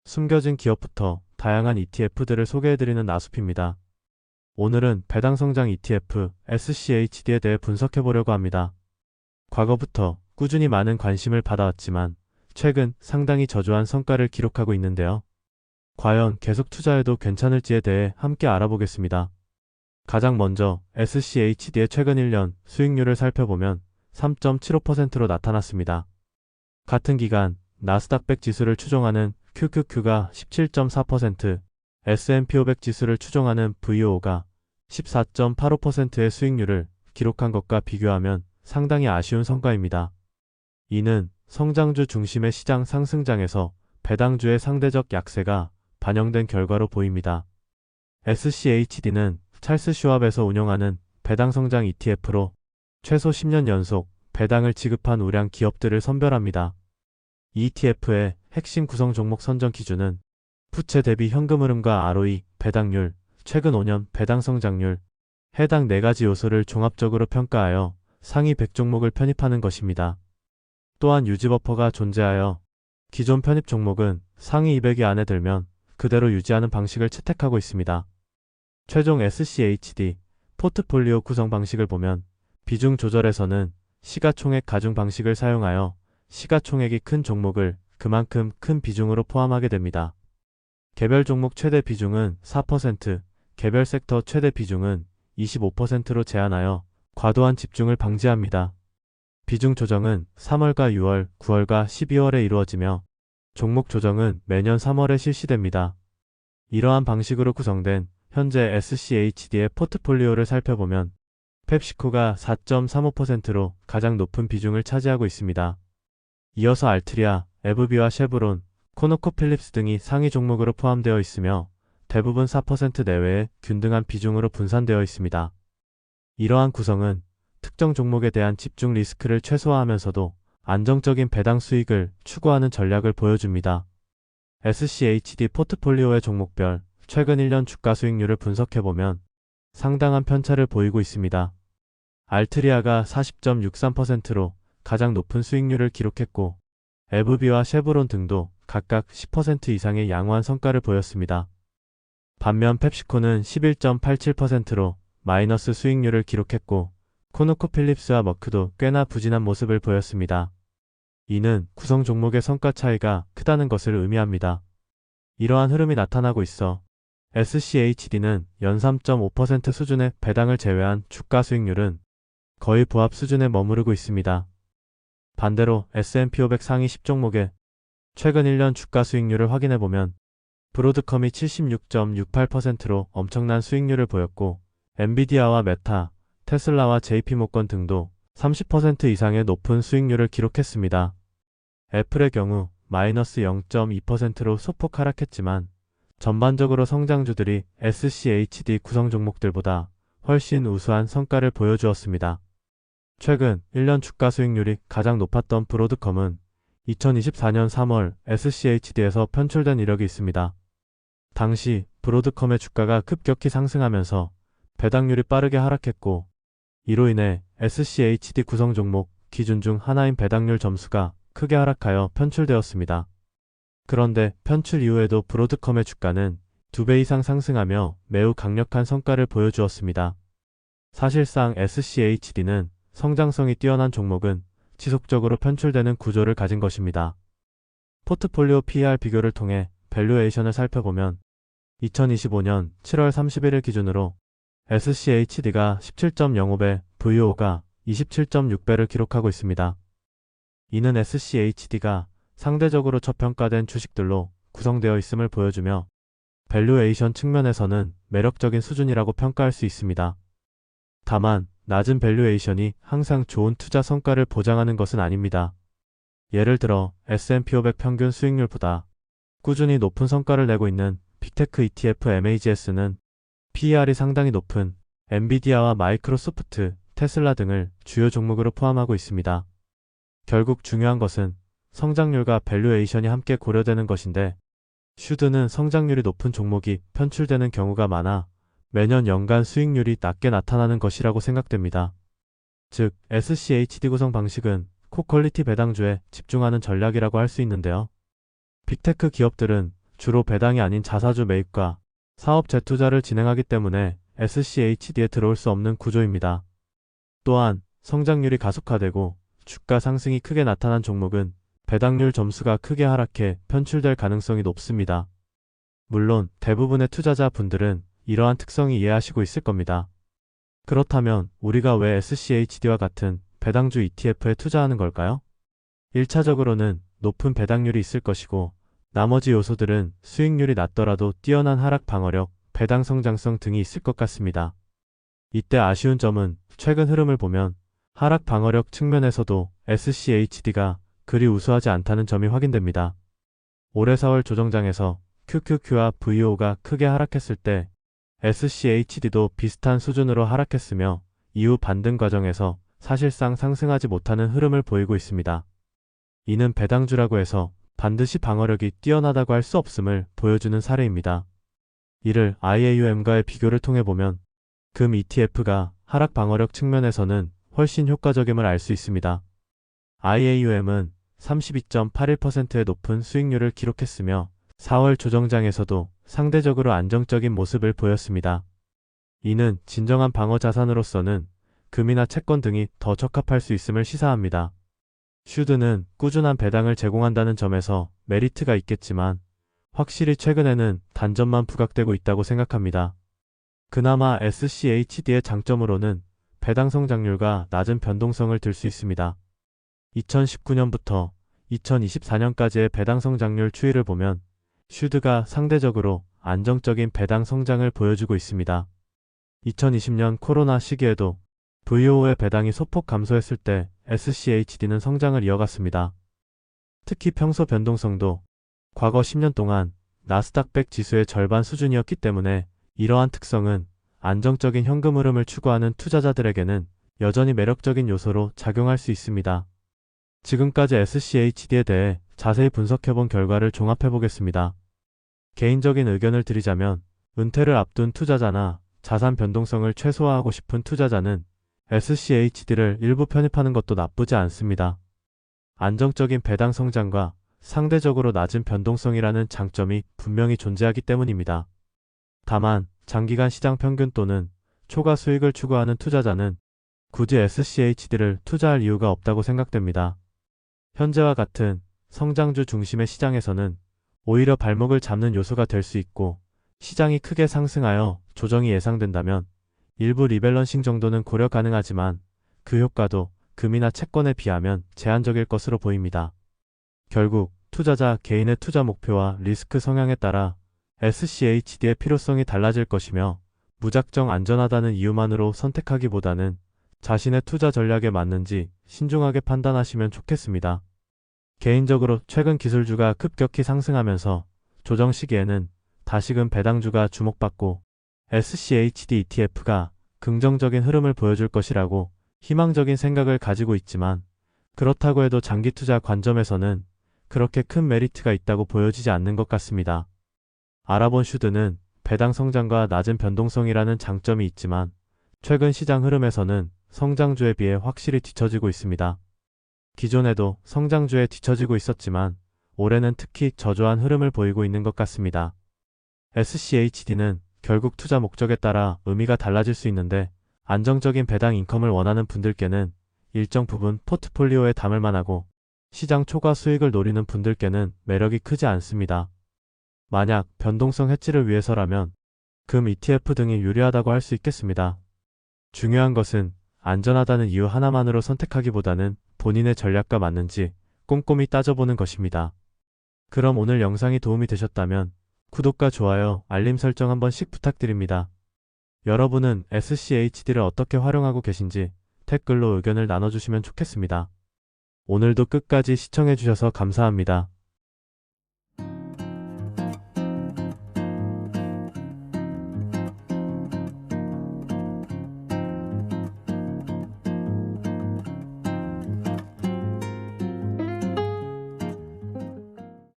숨겨진 기업부터 다양한 ETF들을 소개해드리는 나숲입니다. 오늘은 배당 성장 ETF SCHD에 대해 분석해보려고 합니다. 과거부터 꾸준히 많은 관심을 받아왔지만 최근 상당히 저조한 성과를 기록하고 있는데요. 과연 계속 투자해도 괜찮을지에 대해 함께 알아보겠습니다. 가장 먼저 SCHD의 최근 1년 수익률을 살펴보면 3.75%로 나타났습니다. 같은 기간 나스닥 100 지수를 추종하는 QQQ가 17.4%, S&P 500 지수를 추종하는 VOO가 14.85%의 수익률을 기록한 것과 비교하면 상당히 아쉬운 성과입니다. 이는 성장주 중심의 시장 상승장에서 배당주의 상대적 약세가 반영된 결과로 보입니다. SCHD는 찰스 슈왑에서 운영하는 배당 성장 ETF로 최소 10년 연속 배당을 지급한 우량 기업들을 선별합니다. ETF의 핵심 구성 종목 선정 기준은 부채 대비 현금 흐름과 ROE, 배당률, 최근 5년 배당 성장률, 해당 4가지 요소를 종합적으로 평가하여 상위 100 종목을 편입하는 것입니다. 또한 유지 버퍼가 존재하여 기존 편입 종목은 상위 200위 안에 들면 그대로 유지하는 방식을 채택하고 있습니다. 최종 SCHD 포트폴리오 구성 방식을 보면 비중 조절에서는 시가총액 가중 방식을 사용하여 시가총액이 큰 종목을 그만큼 큰 비중으로 포함하게 됩니다. 개별 종목 최대 비중은 4%, 개별 섹터 최대 비중은 25%로 제한하여 과도한 집중을 방지합니다. 비중 조정은 3월과 6월, 9월과 12월에 이루어지며 종목 조정은 매년 3월에 실시됩니다. 이러한 방식으로 구성된 현재 SCHD의 포트폴리오를 살펴보면 펩시코가 4.35%로 가장 높은 비중을 차지하고 있습니다. 이어서 알트리아, 에브비와 쉐브론, 코노코필립스 등이 상위 종목으로 포함되어 있으며 대부분 4% 내외의 균등한 비중으로 분산되어 있습니다. 이러한 구성은 특정 종목에 대한 집중 리스크를 최소화하면서도 안정적인 배당 수익을 추구하는 전략을 보여줍니다. SCHD 포트폴리오의 종목별 최근 1년 주가 수익률을 분석해보면 상당한 편차를 보이고 있습니다. 알트리아가 40.63%로 가장 높은 수익률을 기록했고 에브비와 쉐브론 등도 각각 10% 이상의 양호한 성과를 보였습니다. 반면 펩시코는 11.87%로 마이너스 수익률을 기록했고 코노코필립스와 머크도 꽤나 부진한 모습을 보였습니다. 이는 구성 종목의 성과 차이가 크다는 것을 의미합니다. 이러한 흐름이 나타나고 있어 SCHD는 연 3.5% 수준의 배당을 제외한 주가 수익률은 거의 부합 수준에 머무르고 있습니다. 반대로 S&P 500 상위 10종목의 최근 1년 주가 수익률을 확인해보면 브로드컴이 76.68%로 엄청난 수익률을 보였고 엔비디아와 메타, 테슬라와 JP모건 등도 30% 이상의 높은 수익률을 기록했습니다. 애플의 경우 마이너스 0.2%로 소폭 하락했지만 전반적으로 성장주들이 SCHD 구성 종목들보다 훨씬 우수한 성과를 보여주었습니다. 최근 1년 주가 수익률이 가장 높았던 브로드컴은 2024년 3월 SCHD에서 편출된 이력이 있습니다. 당시 브로드컴의 주가가 급격히 상승하면서 배당률이 빠르게 하락했고 이로 인해 SCHD 구성 종목 기준 중 하나인 배당률 점수가 크게 하락하여 편출되었습니다. 그런데 편출 이후에도 브로드컴의 주가는 2배 이상 상승하며 매우 강력한 성과를 보여주었습니다. 사실상 SCHD는 성장성이 뛰어난 종목은 지속적으로 편출되는 구조를 가진 것입니다. 포트폴리오 PER 비교를 통해 밸류에이션을 살펴보면 2025년 7월 31일 기준으로 SCHD가 17.05배, VO가 27.6배를 기록하고 있습니다. 이는 SCHD가 상대적으로 저평가된 주식들로 구성되어 있음을 보여주며 밸류에이션 측면에서는 매력적인 수준이라고 평가할 수 있습니다. 다만 낮은 밸류에이션이 항상 좋은 투자 성과를 보장하는 것은 아닙니다. 예를 들어 S&P 500 평균 수익률보다 꾸준히 높은 성과를 내고 있는 빅테크 ETF MAGS는 PER이 상당히 높은 엔비디아와 마이크로소프트, 테슬라 등을 주요 종목으로 포함하고 있습니다. 결국 중요한 것은 성장률과 밸류에이션이 함께 고려되는 것인데 슈드는 성장률이 높은 종목이 편출되는 경우가 많아 매년 연간 수익률이 낮게 나타나는 것이라고 생각됩니다. 즉, SCHD 구성 방식은 코퀄리티 배당주에 집중하는 전략이라고 할 수 있는데요. 빅테크 기업들은 주로 배당이 아닌 자사주 매입과 사업 재투자를 진행하기 때문에 SCHD에 들어올 수 없는 구조입니다. 또한 성장률이 가속화되고 주가 상승이 크게 나타난 종목은 배당률 점수가 크게 하락해 편출될 가능성이 높습니다. 물론 대부분의 투자자 분들은 이러한 특성이 이해하시고 있을 겁니다. 그렇다면 우리가 왜 SCHD와 같은 배당주 ETF에 투자하는 걸까요? 1차적으로는 높은 배당률이 있을 것이고 나머지 요소들은 수익률이 낮더라도 뛰어난 하락 방어력, 배당 성장성 등이 있을 것 같습니다. 이때 아쉬운 점은 최근 흐름을 보면 하락 방어력 측면에서도 SCHD가 그리 우수하지 않다는 점이 확인됩니다. 올해 4월 조정장에서 QQQ와 VO가 크게 하락했을 때 SCHD도 비슷한 수준으로 하락했으며 이후 반등 과정에서 사실상 상승하지 못하는 흐름을 보이고 있습니다. 이는 배당주라고 해서 반드시 방어력이 뛰어나다고 할 수 없음을 보여주는 사례입니다. 이를 IAUM과의 비교를 통해 보면 금 ETF가 하락 방어력 측면에서는 훨씬 효과적임을 알 수 있습니다. IAUM은 32.81%의 높은 수익률을 기록했으며 4월 조정장에서도 상대적으로 안정적인 모습을 보였습니다. 이는 진정한 방어 자산으로서는 금이나 채권 등이 더 적합할 수 있음을 시사합니다. 슈드는 꾸준한 배당을 제공한다는 점에서 메리트가 있겠지만 확실히 최근에는 단점만 부각되고 있다고 생각합니다. 그나마 SCHD의 장점으로는 배당 성장률과 낮은 변동성을 들 수 있습니다. 2019년부터 2024년까지의 배당 성장률 추이를 보면 슈드가 상대적으로 안정적인 배당 성장을 보여주고 있습니다. 2020년 코로나 시기에도 VO의 배당이 소폭 감소했을 때 SCHD는 성장을 이어갔습니다. 특히 평소 변동성도 과거 10년 동안 나스닥 100 지수의 절반 수준이었기 때문에 이러한 특성은 안정적인 현금 흐름을 추구하는 투자자들에게는 여전히 매력적인 요소로 작용할 수 있습니다. 지금까지 SCHD에 대해 자세히 분석해본 결과를 종합해보겠습니다. 개인적인 의견을 드리자면 은퇴를 앞둔 투자자나 자산 변동성을 최소화하고 싶은 투자자는 SCHD를 일부 편입하는 것도 나쁘지 않습니다. 안정적인 배당 성장과 상대적으로 낮은 변동성이라는 장점이 분명히 존재하기 때문입니다. 다만 장기간 시장 평균 또는 초과 수익을 추구하는 투자자는 굳이 SCHD를 투자할 이유가 없다고 생각됩니다. 현재와 같은 성장주 중심의 시장에서는 오히려 발목을 잡는 요소가 될 수 있고 시장이 크게 상승하여 조정이 예상된다면 일부 리밸런싱 정도는 고려 가능하지만 그 효과도 금이나 채권에 비하면 제한적일 것으로 보입니다. 결국 투자자 개인의 투자 목표와 리스크 성향에 따라 SCHD의 필요성이 달라질 것이며 무작정 안전하다는 이유만으로 선택하기보다는 자신의 투자 전략에 맞는지 신중하게 판단하시면 좋겠습니다. 개인적으로 최근 기술주가 급격히 상승하면서 조정 시기에는 다시금 배당주가 주목받고 SCHD ETF가 긍정적인 흐름을 보여줄 것이라고 희망적인 생각을 가지고 있지만 그렇다고 해도 장기 투자 관점에서는 그렇게 큰 메리트가 있다고 보여지지 않는 것 같습니다. 알아본 슈드는 배당 성장과 낮은 변동성이라는 장점이 있지만 최근 시장 흐름에서는 성장주에 비해 확실히 뒤처지고 있습니다. 기존에도 성장주에 뒤처지고 있었지만 올해는 특히 저조한 흐름을 보이고 있는 것 같습니다. SCHD는 결국 투자 목적에 따라 의미가 달라질 수 있는데 안정적인 배당 인컴을 원하는 분들께는 일정 부분 포트폴리오에 담을 만하고 시장 초과 수익을 노리는 분들께는 매력이 크지 않습니다. 만약 변동성 해지를 위해서라면 금 ETF 등이 유리하다고 할 수 있겠습니다. 중요한 것은 안전하다는 이유 하나만으로 선택하기보다는 본인의 전략과 맞는지 꼼꼼히 따져보는 것입니다. 그럼 오늘 영상이 도움이 되셨다면 구독과 좋아요, 알림 설정 한 번씩 부탁드립니다. 여러분은 SCHD를 어떻게 활용하고 계신지 댓글로 의견을 나눠주시면 좋겠습니다. 오늘도 끝까지 시청해주셔서 감사합니다.